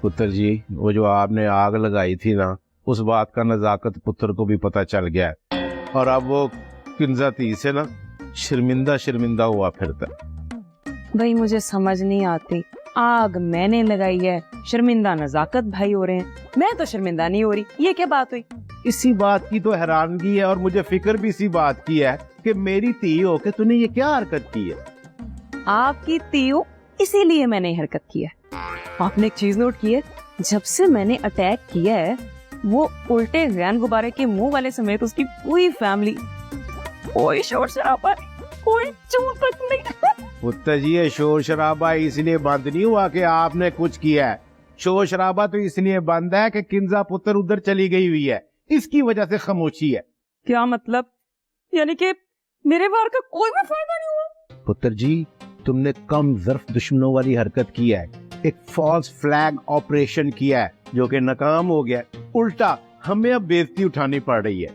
पुत्र जी, वो जो आपने आग लगाई थी ना, उस बात का नजाकत पुत्र को भी पता चल गया है, और अब वो किंजा ती से ना शर्मिंदा शर्मिंदा हुआ फिरता है। भाई मुझे समझ नहीं आती, आग मैंने लगाई है, शर्मिंदा नजाकत भाई हो रहे हैं, मैं तो शर्मिंदा नहीं हो रही, ये क्या बात हुई? इसी बात की तो हैरानगी है, और मुझे फिक्र भी इसी बात की है कि मेरी ती हो के तूने ये क्या हरकत की है। आपकी तीओ, इसीलिए मैंने ये हरकत की है। आपने एक चीज नोट की है, जब से मैंने अटैक किया है, वो उल्टे गैन गुब्बारे के मुंह वाले समेत उसकी पूरी फैमिली, कोई शोर शराबा नहीं, कोई चूं तक नहीं। पुत्र जी, ये शोर शराबा इसलिए बंद नहीं हुआ कि आपने कुछ किया है, शोर शराबा तो इसलिए बंद है कि किंजा पुत्र उधर चली गई हुई है, इसकी वजह से खामोशी है। क्या मतलब? यानी कि मेरे वार का कोई भी फायदा नहीं हुआ? पुत्र जी, तुमने कम ज़र्फ दुश्मनों वाली हरकत की है, एक फॉल्स फ्लैग ऑपरेशन किया है जो कि नाकाम हो गया, उल्टा हमें अब बेइज्जती उठानी पड़ रही है।